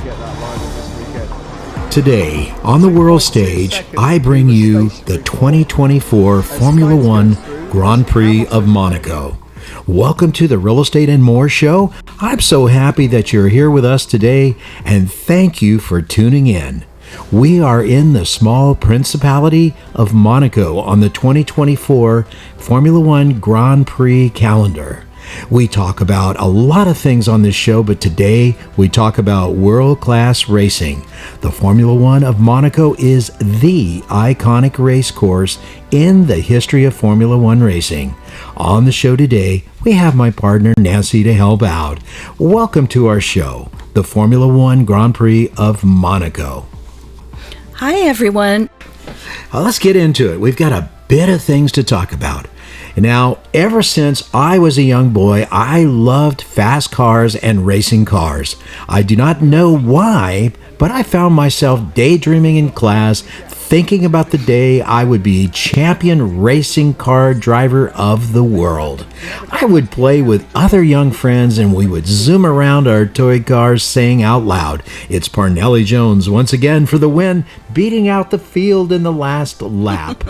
get that line this weekend. Today, on the world stage, I bring you the 2024 Formula One Grand Prix of Monaco. Welcome to the Real Estate and More Show. I'm so happy that you're here with us today, and thank you for tuning in. We are in the small Principality of Monaco on the 2024 Formula One Grand Prix calendar. We talk about a lot of things on this show, but today we talk about world-class racing. The Formula One of Monaco is the iconic race course in the history of Formula One racing. On the show today, we have my partner Nancy to help out. Welcome to our show, the Formula One Grand Prix of Monaco. Hi, everyone. Let's get into it. We've got a bit of things to talk about. Now, ever since I was a young boy, I loved fast cars and racing cars. I do not know why, but I found myself daydreaming in class, thinking about the day I would be champion racing car driver of the world. I would play with other young friends and we would zoom around our toy cars saying out loud, "It's Parnelli Jones once again for the win, beating out the field in the last lap."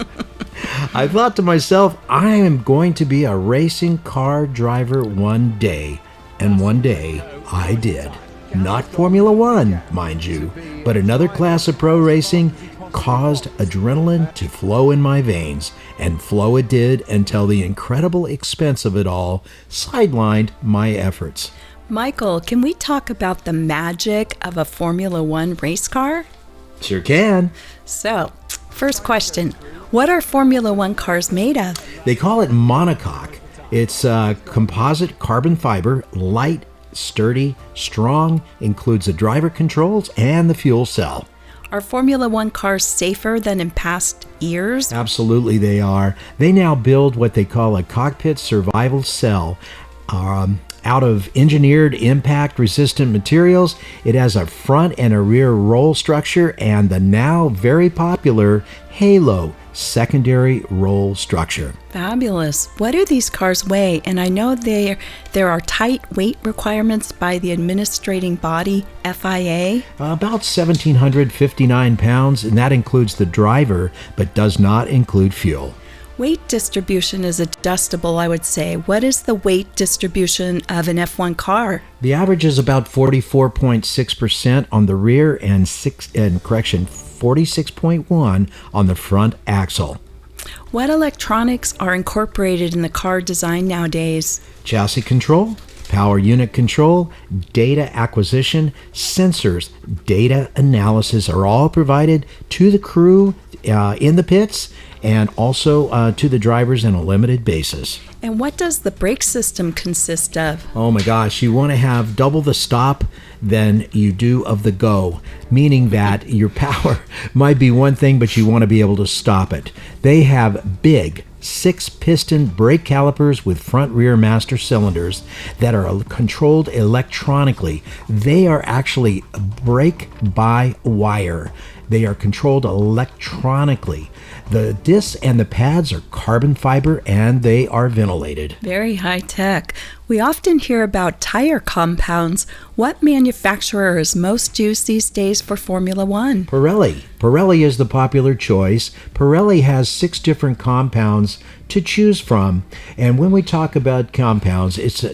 I thought to myself, I am going to be a racing car driver one day. And one day, I did. Not Formula One, mind you, but another class of pro racing caused adrenaline to flow in my veins. And flow it did until the incredible expense of it all sidelined my efforts. Michael, can we talk about the magic of a Formula One race car? Sure can. So, first question. What are Formula One cars made of? They call it monocoque. It's composite carbon fiber, light, sturdy, strong, includes the driver controls and the fuel cell. Are Formula One cars safer than in past years? Absolutely they are. They now build what they call a cockpit survival cell. Out of engineered impact-resistant materials. It has a front and a rear roll structure and the now very popular Halo secondary roll structure. Fabulous. What do these cars weigh? And I know there are tight weight requirements by the administrating body, FIA. About 1,759 pounds, and that includes the driver, but does not include fuel. Weight distribution is adjustable, I would say. What is the weight distribution of an F1 car? The average is about 44.6% on the rear and 46.1 on the front axle. What electronics are incorporated in the car design nowadays? Chassis control, power unit control, data acquisition, sensors, data analysis are all provided to the crew in the pits and also to the drivers on a limited basis. And what does the brake system consist of? Oh my gosh, you want to have double the stop than you do of the go, meaning that your power might be one thing, but you want to be able to stop it. They have big 6-piston brake calipers with front-rear master cylinders that are controlled electronically. They are actually brake-by-wire. They are controlled electronically. The discs and the pads are carbon fiber and they are ventilated. Very high tech. We often hear about tire compounds. What manufacturer is most used these days for Formula One? Pirelli. Pirelli is the popular choice. Pirelli has 6 different compounds to choose from. And when we talk about compounds, it's a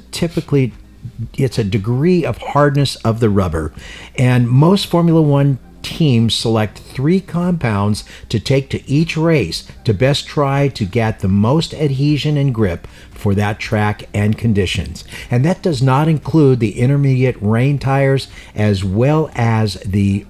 degree of hardness of the rubber. And most Formula One teams select 3 compounds to take to each race to best try to get the most adhesion and grip for that track and conditions. And that does not include the intermediate rain tires as well as the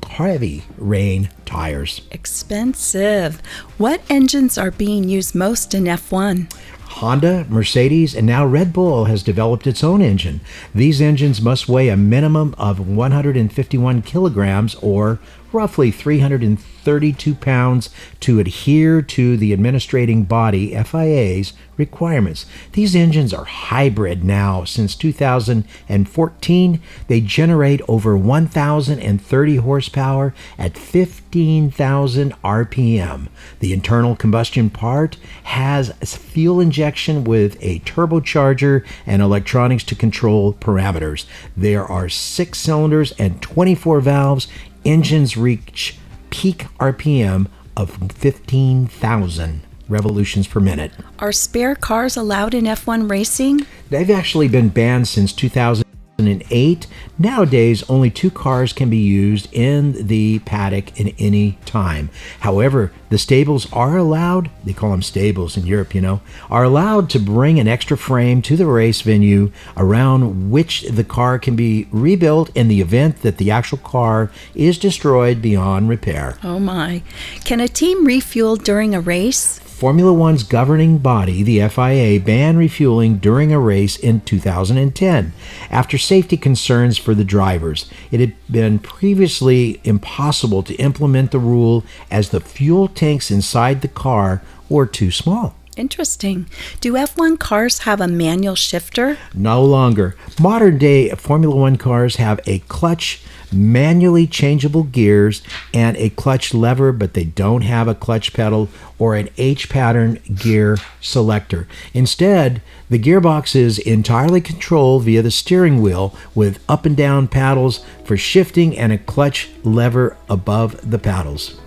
heavy rain tires. Expensive. What engines are being used most in F1? Honda, Mercedes, and now Red Bull has developed its own engine. These engines must weigh a minimum of 151 kilograms or roughly 332 pounds, to adhere to the administrating body FIA's requirements. These engines are hybrid now. Since 2014, they generate over 1,030 horsepower at 15,000 RPM. The internal combustion part has fuel injection with a turbocharger and electronics to control parameters. There are 6 cylinders and 24 valves. Engines reach peak RPM of 15,000 revolutions per minute. Are spare cars allowed in F1 racing? They've actually been banned since 2008. Nowadays, only 2 cars can be used in the paddock at any time. However, the stables are allowed, they call them stables in Europe, are allowed to bring an extra frame to the race venue around which the car can be rebuilt in the event that the actual car is destroyed beyond repair. Oh my. Can a team refuel during a race? Formula One's governing body, the FIA, banned refueling during a race in 2010 after safety concerns for the drivers. It had been previously impossible to implement the rule as the fuel tanks inside the car were too small. Interesting. Do F1 cars have a manual shifter? No longer. Modern day Formula One cars have a clutch, manually changeable gears, and a clutch lever, but they don't have a clutch pedal or an H-pattern gear selector. Instead, the gearbox is entirely controlled via the steering wheel with up and down paddles for shifting and a clutch lever above the paddles.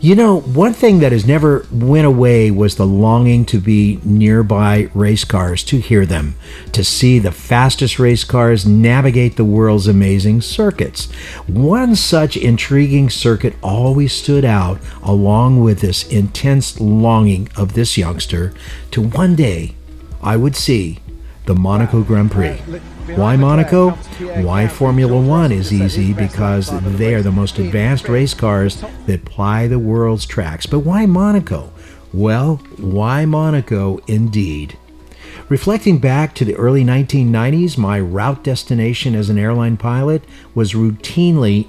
One thing that has never went away was the longing to be nearby race cars, to hear them, to see the fastest race cars navigate the world's amazing circuits. One such intriguing circuit always stood out, along with this intense longing of this youngster to one day, I would see the Monaco Grand Prix. Why Monaco? Why Formula One is easy, because they are the most advanced race cars that ply the world's tracks. But why Monaco? Well, why Monaco indeed? Reflecting back to the early 1990s, my route destination as an airline pilot was routinely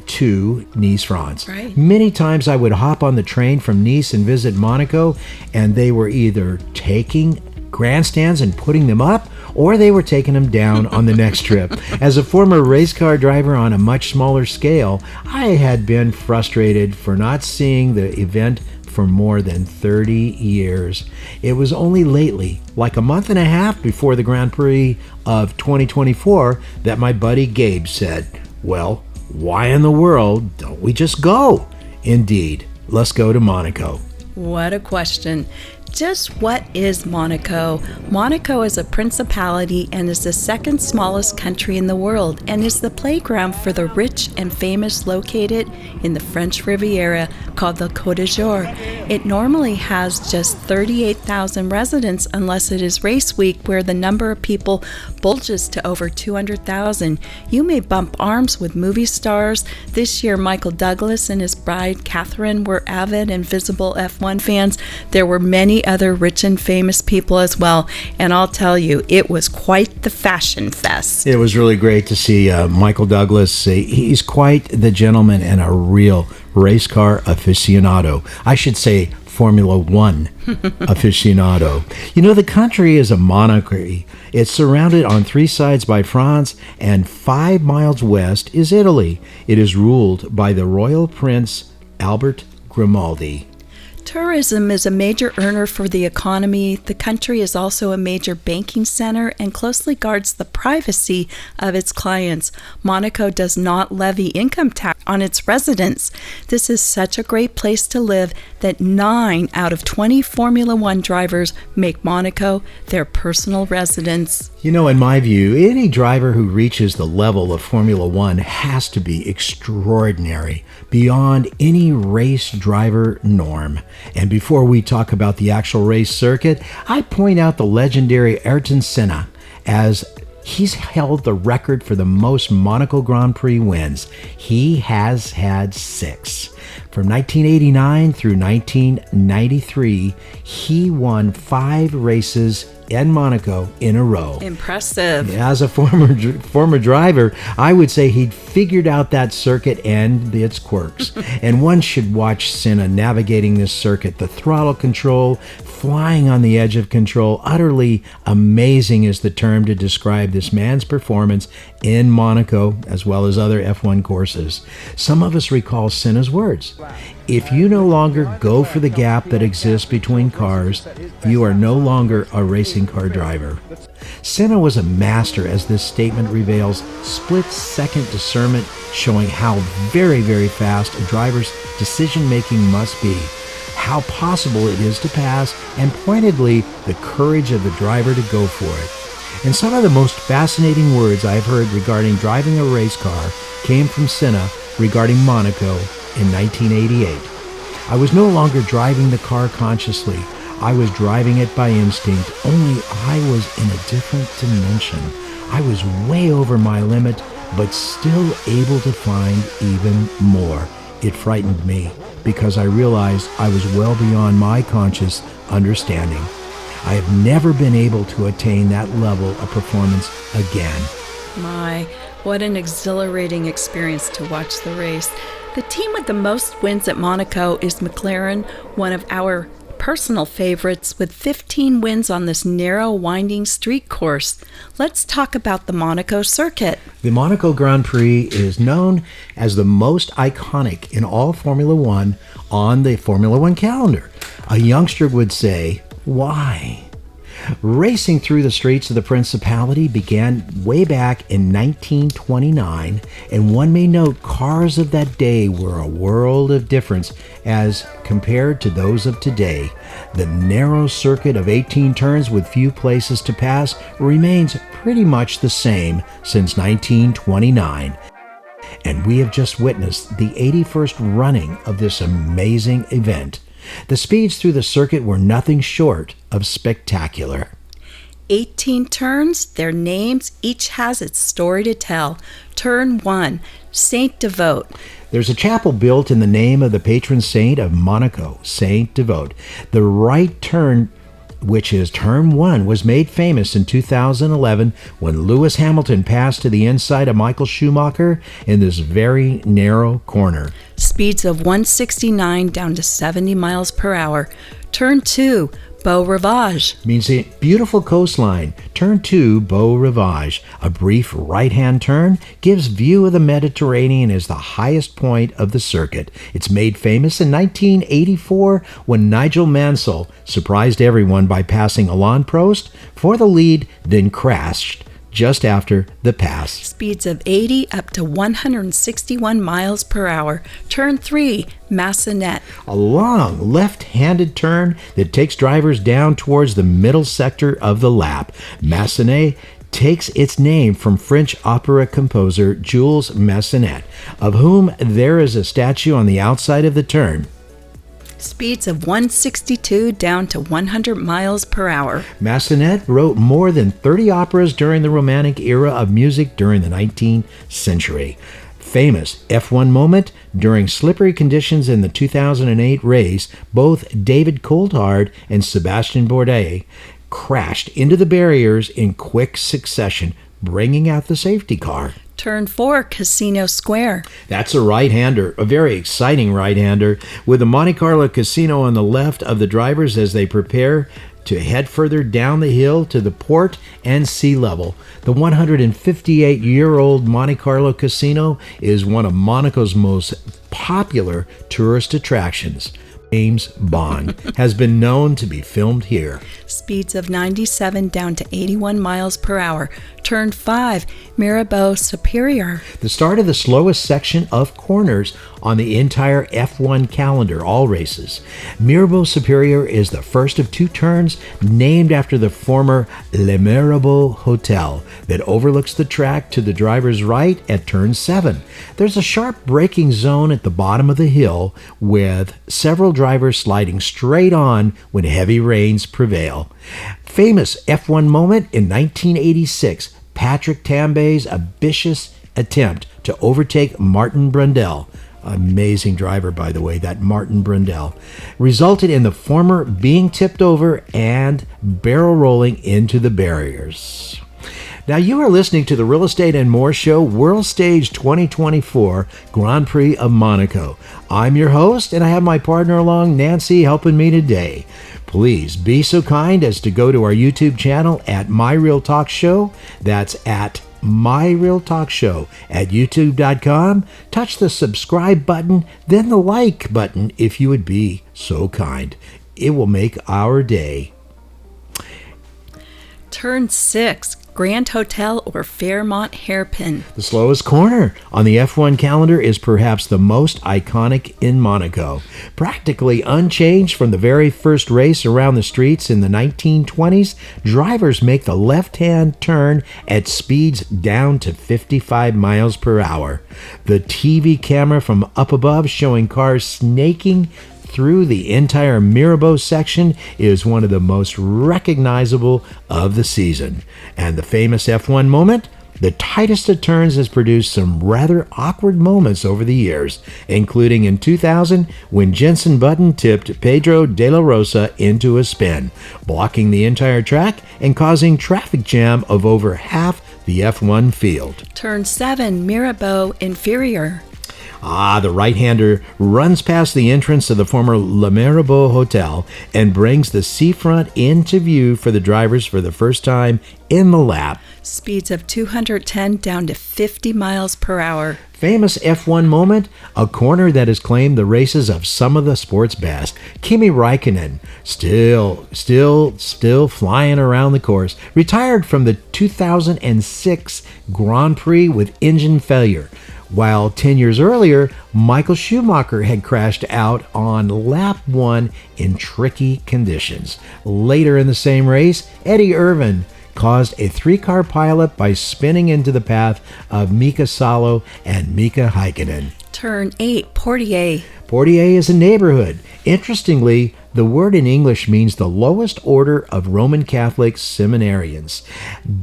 to Nice, France. Right. Many times I would hop on the train from Nice and visit Monaco, and they were either taking grandstands and putting them up, or they were taking them down on the next trip. As a former race car driver on a much smaller scale, I had been frustrated for not seeing the event for more than 30 years. It was only lately, like a month and a half before the Grand Prix of 2024, that my buddy Gabe said, "Well, why in the world don't we just go?" Indeed, let's go to Monaco. What a question. Just what is Monaco? Monaco is a principality and is the second smallest country in the world, and is the playground for the rich and famous located in the French Riviera called the Cote d'Azur. It normally has just 38,000 residents unless it is race week, where the number of people bulges to over 200,000. You may bump arms with movie stars. This year, Michael Douglas and his bride Catherine were avid and visible F1 fans. There were many other rich and famous people as well, and I'll tell you, it was quite the fashion fest. It was really great to see Michael Douglas. He's quite the gentleman and a real race car aficionado. I should say Formula One aficionado. The country is a monarchy. It's surrounded on 3 sides by France, and 5 miles west is Italy. It is ruled by the royal prince Albert Grimaldi. Tourism is a major earner for the economy. The country is also a major banking center and closely guards the privacy of its clients. Monaco does not levy income tax on its residents. This is such a great place to live that 9 out of 20 Formula One drivers make Monaco their personal residence. In my view, any driver who reaches the level of Formula One has to be extraordinary, beyond any race driver norm. And before we talk about the actual race circuit, I point out the legendary Ayrton Senna, as he's held the record for the most Monaco Grand Prix wins. He has had 6. From 1989 through 1993, he won 5 races in Monaco in a row. Impressive. As a former driver, I would say he'd figured out that circuit and its quirks. And one should watch Senna navigating this circuit. The throttle control, flying on the edge of control. Utterly amazing is the term to describe this man's performance in Monaco, as well as other F1 courses. Some of us recall Senna's words: "If you no longer go for the gap that exists between cars, you are no longer a racing car driver." Senna was a master, as this statement reveals, split-second discernment, showing how very, very fast a driver's decision-making must be, how possible it is to pass, and pointedly, the courage of the driver to go for it. And some of the most fascinating words I've heard regarding driving a race car came from Senna regarding Monaco in 1988. "I was no longer driving the car consciously. I was driving it by instinct, only I was in a different dimension. I was way over my limit, but still able to find even more. It frightened me because I realized I was well beyond my conscious understanding. I have never been able to attain that level of performance again." My, what an exhilarating experience to watch the race. The team with the most wins at Monaco is McLaren, one of our personal favorites, with 15 wins on this narrow, winding street course. Let's talk about the Monaco circuit. The Monaco Grand Prix is known as the most iconic in all Formula One on the Formula One calendar. A youngster would say, why? Racing through the streets of the Principality began way back in 1929, and one may note cars of that day were a world of difference as compared to those of today. The narrow circuit of 18 turns with few places to pass remains pretty much the same since 1929. And we have just witnessed the 81st running of this amazing event. The speeds through the circuit were nothing short of spectacular. 18 turns, their names, each has its story to tell. Turn 1, Saint Devote. There's a chapel built in the name of the patron saint of Monaco, Saint Devote. The right turn, which is turn 1, was made famous in 2011 when Lewis Hamilton passed to the inside of Michael Schumacher in this very narrow corner. Speeds of 169 down to 70 miles per hour. Turn 2, Beau Rivage. Means a beautiful coastline. Turn 2, Beau Rivage. A brief right-hand turn gives view of the Mediterranean as the highest point of the circuit. It's made famous in 1984 when Nigel Mansell surprised everyone by passing Alain Prost for the lead, then crashed just after the pass. Speeds of 80 up to 161 miles per hour. Turn 3, Massenet. A long left-handed turn that takes drivers down towards the middle sector of the lap. Massenet takes its name from French opera composer Jules Massenet, of whom there is a statue on the outside of the turn. Speeds of 162 down to 100 miles per hour. Massenet wrote more than 30 operas during the Romantic era of music during the 19th century. Famous F1 moment: during slippery conditions in the 2008 race, both David Coulthard and Sebastian Bourdais crashed into the barriers in quick succession, bringing out the safety car. Turn 4, Casino Square. That's a right-hander, a very exciting right-hander, with the Monte Carlo Casino on the left of the drivers as they prepare to head further down the hill to the port and sea level. The 158-year-old Monte Carlo Casino is one of Monaco's most popular tourist attractions. James Bond has been known to be filmed here. Speeds of 97 down to 81 miles per hour. Turn 5, Mirabeau Superior. The start of the slowest section of corners on the entire F1 calendar, all races. Mirabeau Superior is the first of 2 turns named after the former Le Mirabeau Hotel that overlooks the track to the driver's right at turn 7. There's a sharp braking zone at the bottom of the hill with several drivers sliding straight on when heavy rains prevail. Famous F1 moment in 1986, Patrick Tambay's ambitious attempt to overtake Martin Brundle. amazing driver, by the way, that Martin Brundle, resulted in the former being tipped over and barrel rolling into the barriers. Now you are listening to the Real Estate and More Show, World Stage 2024 Grand Prix of Monaco. I'm your host, and I have my partner along, Nancy, helping me today. Please be so kind as to go to our YouTube channel at My Real Talk Show. That's at My Real Talk Show at youtube.com. Touch the subscribe button, then the like button if you would be so kind. It will make our day. Turn 6, Grand Hotel or Fairmont Hairpin. The slowest corner on the F1 calendar is perhaps the most iconic in Monaco. Practically unchanged from the very first race around the streets in the 1920s, drivers make the left-hand turn at speeds down to 55 miles per hour. The TV camera from up above showing cars snaking through the entire Mirabeau section is one of the most recognizable of the season. And the famous F1 moment, the tightest of turns, has produced some rather awkward moments over the years, including in 2000 when Jenson Button tipped Pedro de la Rosa into a spin, blocking the entire track and causing traffic jam of over half the F1 field. Turn 7, Mirabeau Inferior. The right-hander runs past the entrance of the former Le Mirabeau Hotel and brings the seafront into view for the drivers for the first time in the lap. Speeds of 210 down to 50 miles per hour. Famous F1 moment, a corner that has claimed the races of some of the sport's best. Kimi Räikkönen, still flying around the course, retired from the 2006 Grand Prix with engine failure, while 10 years earlier, Michael Schumacher had crashed out on lap 1 in tricky conditions. Later in the same race, Eddie Irvine caused a 3-car pileup by spinning into the path of Mika Salo and Mika Häkkinen. Turn 8, Portier. Portier is a neighborhood. Interestingly, the word in English means the lowest order of Roman Catholic seminarians.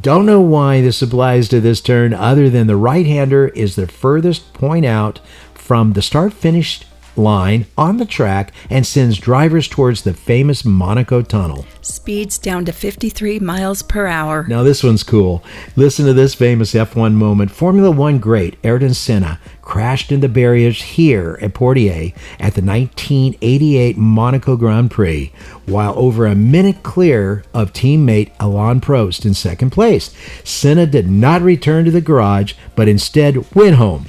Don't know why this applies to this turn other than the right-hander is the furthest point out from the start-finish line on the track and sends drivers towards the famous Monaco tunnel. Speeds down to 53 miles per hour. Now this one's cool. Listen to this famous F1 moment. Formula One great Ayrton Senna crashed into barriers here at Portier at the 1988 Monaco Grand Prix, while over a minute clear of teammate Alain Prost in second place. Senna did not return to the garage, but instead went home.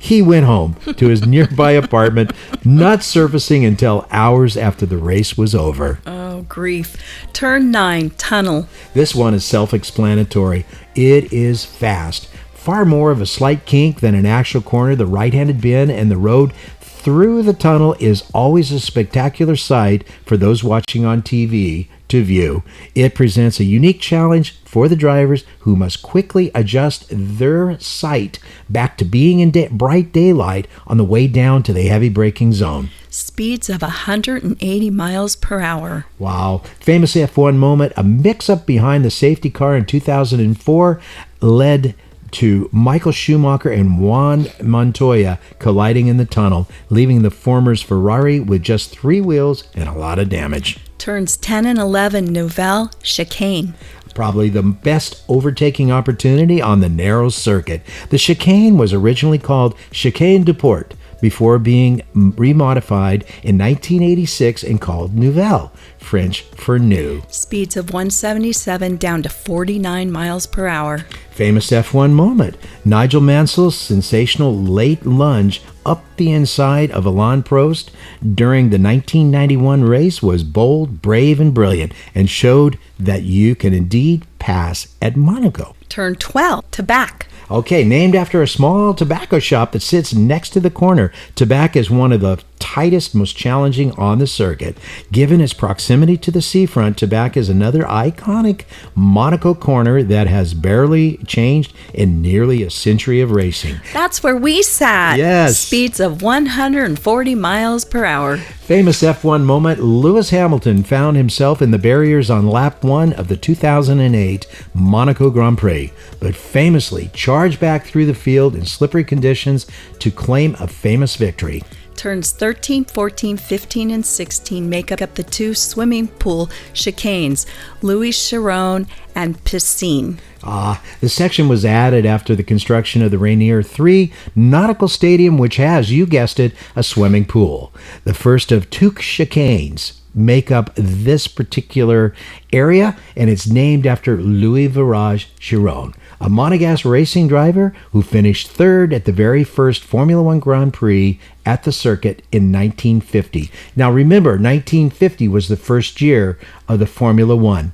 He went home to his nearby apartment, not surfacing until hours after the race was over. Oh, grief. Turn 9, Tunnel. This one is self-explanatory. It is fast. Far more of a slight kink than an actual corner. The right-handed bend and the road through the tunnel is always a spectacular sight for those watching on TV to view. It presents a unique challenge for the drivers who must quickly adjust their sight back to being in bright daylight on the way down to the heavy braking zone. Speeds of 180 miles per hour. Wow. Famous F1 moment, a mix-up behind the safety car in 2004 led to Michael Schumacher and Juan Montoya colliding in the tunnel, leaving the former's Ferrari with just 3 wheels and a lot of damage. Turns 10 and 11, Nouvelle Chicane. Probably the best overtaking opportunity on the narrow circuit. The chicane was originally called Chicane de Port before being remodified in 1986 and called Nouvelle, French for new. Speeds of 177 down to 49 miles per hour. Famous F1 moment. Nigel Mansell's sensational late lunge up the inside of Alain Prost during the 1991 race was bold, brave, and brilliant, and showed that you can indeed pass at Monaco. Turn 12, Tabac. Okay, named after a small tobacco shop that sits next to the corner. Tabac is one of the tightest, most challenging on the circuit. Given its proximity to the seafront, to back is another iconic Monaco corner that has barely changed in nearly a century of racing. That's where we sat. Yes. Speeds of 140 miles per hour. Famous F1 moment, Lewis Hamilton found himself in the barriers on lap 1 of the 2008 Monaco Grand Prix, but famously charged back through the field in slippery conditions to claim a famous victory. Turns 13, 14, 15, and 16 make up the two swimming pool chicanes, Louis Chiron and Piscine. The section was added after the construction of the Rainier 3 Nautical Stadium, which has, you guessed it, a swimming pool. The first of two chicanes make up this particular area, and it's named after Louis Virage Chiron, a Monegasque racing driver who finished third at the very first Formula One Grand Prix at the circuit in 1950. Now remember, 1950 was the first year of the Formula One.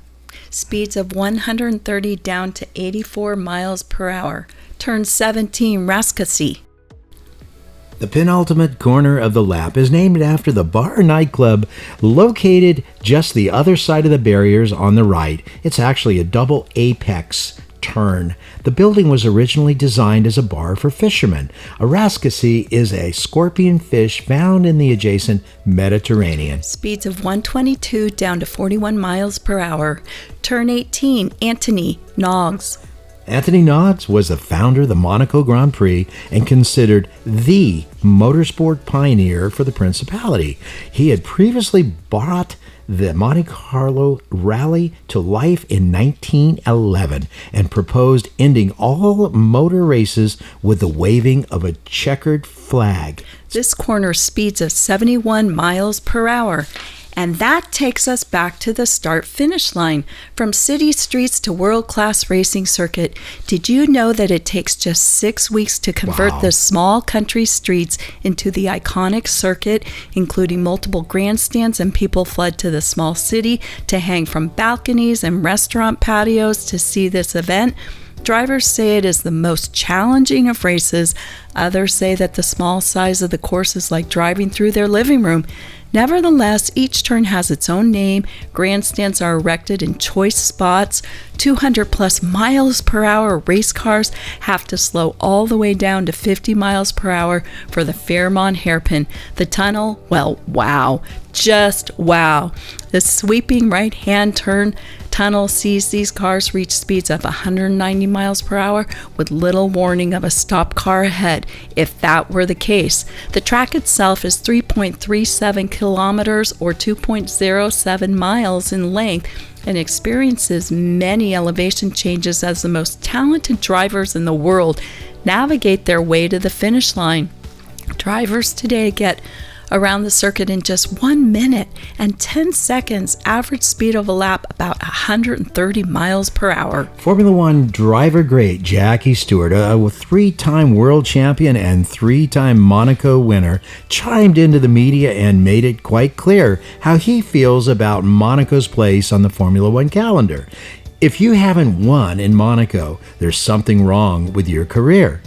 Speeds of 130 down to 84 miles per hour. Turn 17, Rascassi. The penultimate corner of the lap is named after the bar nightclub located just the other side of the barriers on the right. It's actually a double apex turn. The building was originally designed as a bar for fishermen. A rascassi is a scorpion fish found in the adjacent Mediterranean. Speeds of 122 down to 41 miles per hour. Turn 18, Anthony Noggs. Anthony Noggs was the founder of the Monaco Grand Prix and considered the motorsport pioneer for the Principality. He had previously brought the Monte Carlo Rally to life in 1911 and proposed ending all motor races with the waving of a checkered flag. This corner speeds of 71 miles per hour. And that takes us back to the start-finish line. From city streets to world-class racing circuit, did you know that it takes just 6 weeks to convert the small country streets into the iconic circuit, including multiple grandstands, and people flood to the small city to hang from balconies and restaurant patios to see this event? Drivers say it is the most challenging of races. Others say that the small size of the course is like driving through their living room. Nevertheless, each turn has its own name. Grandstands are erected in choice spots. 200 plus miles per hour race cars have to slow all the way down to 50 miles per hour for the Fairmont hairpin. The tunnel, well, wow, just wow. The sweeping right-hand turn tunnel sees these cars reach speeds of 190 miles per hour with little warning of a stopped car ahead, if that were the case. The track itself is 3.37 kilometers or 2.07 miles in length and experiences many elevation changes as the most talented drivers in the world navigate their way to the finish line. Drivers today get around the circuit in just 1 minute and 10 seconds, average speed of a lap about 130 miles per hour. Formula One driver great Jackie Stewart, a 3-time world champion and 3-time Monaco winner, chimed into the media and made it quite clear how he feels about Monaco's place on the Formula One calendar. If you haven't won in Monaco, there's something wrong with your career.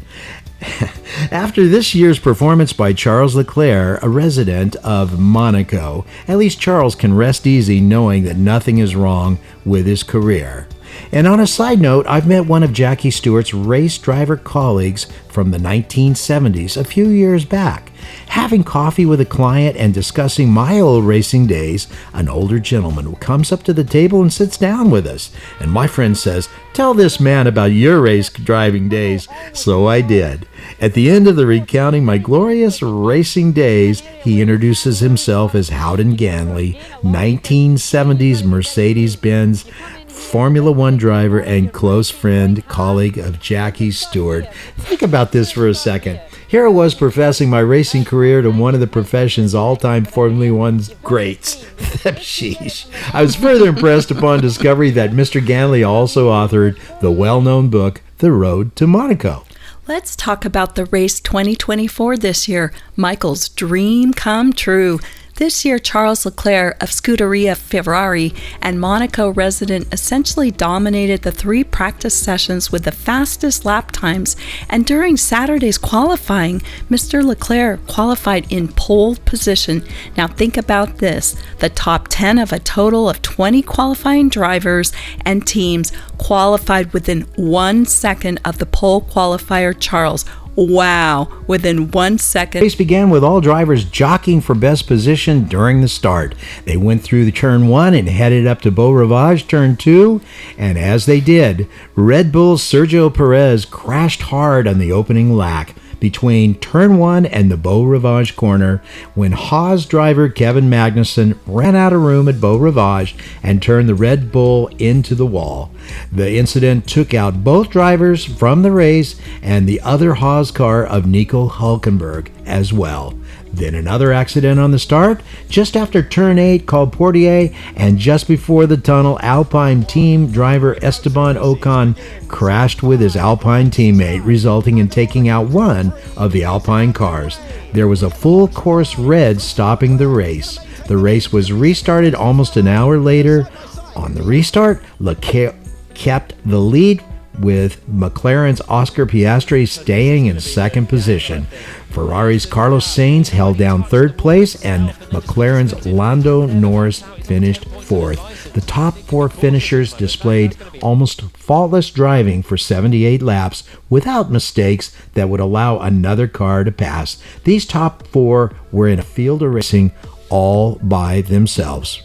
After this year's performance by Charles Leclerc, a resident of Monaco, at least Charles can rest easy knowing that nothing is wrong with his career. And on a side note, I've met one of Jackie Stewart's race driver colleagues from the 1970s a few years back. Having coffee with a client and discussing my old racing days, an older gentleman comes up to the table and sits down with us. And my friend says, "Tell this man about your race driving days." So I did. At the end of the recounting my glorious racing days, he introduces himself as Howden Ganley, 1970s Mercedes-Benz Formula One driver and close friend, colleague of Jackie Stewart. Think about this for a second. Here I was professing my racing career to one of the profession's all-time Formula One greats. Sheesh. I was further impressed upon discovery that Mr. Ganley also authored the well-known book, The Road to Monaco. Let's talk about the race 2024 this year, Michael's dream come true. This year, Charles Leclerc of Scuderia Ferrari and Monaco resident essentially dominated the 3 practice sessions with the fastest lap times, and during Saturday's qualifying, Mr. Leclerc qualified in pole position. Now think about this, the top 10 of a total of 20 qualifying drivers and teams qualified within 1 second of the pole qualifier Charles. Wow, within 1 second. The race began with all drivers jockeying for best position during the start. They went through the turn 1 and headed up to Beau Rivage turn 2, and as they did, Red Bull's Sergio Perez crashed hard on the opening lap between turn 1 and the Beau Rivage corner when Haas driver Kevin Magnussen ran out of room at Beau Rivage and turned the Red Bull into the wall. The incident took out both drivers from the race and the other Haas car of Nico Hülkenberg as well. Then another accident on the start, just after turn 8 called Portier, and just before the tunnel, Alpine team driver Esteban Ocon crashed with his Alpine teammate, resulting in taking out one of the Alpine cars. There was a full course red stopping the race. The race was restarted almost an hour later. On the restart, Leclerc kept the lead, with McLaren's Oscar Piastri staying in second position. Ferrari's Carlos Sainz held down third place, and McLaren's Lando Norris finished fourth. The top 4 finishers displayed almost faultless driving for 78 laps without mistakes that would allow another car to pass. These top 4 were in a field of racing all by themselves.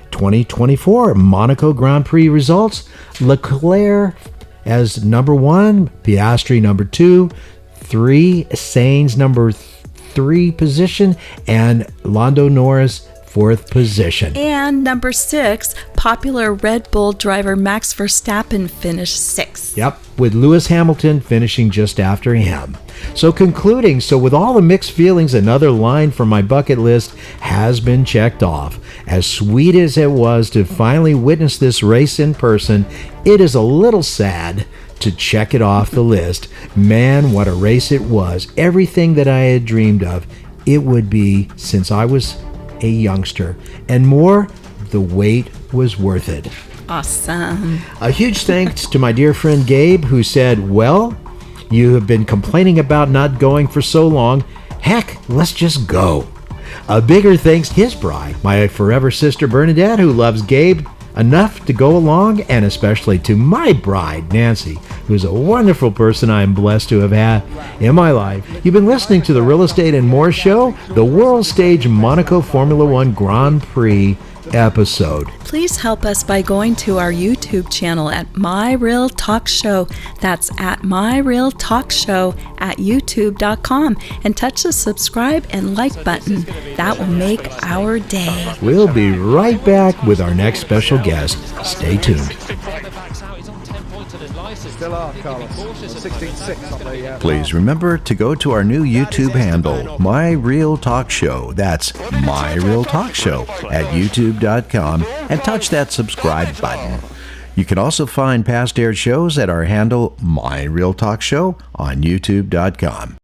2024 Monaco Grand Prix results: Leclerc as number 1, Piastri number 2, 3 Sainz number 3 position, and Lando Norris 4th position. And number 6, popular Red Bull driver Max Verstappen finished 6th. Yep, with Lewis Hamilton finishing just after him. So concluding, with all the mixed feelings, another line from my bucket list has been checked off. As sweet as it was to finally witness this race in person, it is a little sad to check it off the list. Man, what a race it was. Everything that I had dreamed of it would be since I was a youngster. And more, the wait was worth it. Awesome. A huge thanks to my dear friend Gabe, who said, well, you have been complaining about not going for so long. Heck, let's just go. A bigger thanks to his bride, my forever sister Bernadette, who loves Gabe enough to go along, and especially to my bride, Nancy, who's a wonderful person I am blessed to have had in my life. You've been listening to the Real Estate and More Show, the World Stage Monaco Formula One Grand Prix episode. Please help us by going to our YouTube channel at My Real Talk Show. That's at My Real Talk Show at youtube.com, and touch the subscribe and like button. That will make our day. We'll be right back with our next special guest. Stay tuned. Still are, Carlos. 16.6 on the... Please remember to go to our new YouTube handle, My Real Talk Show. That's My Real Talk Show at youtube.com, and touch that subscribe button. You can also find past aired shows at our handle, My Real Talk Show, on youtube.com.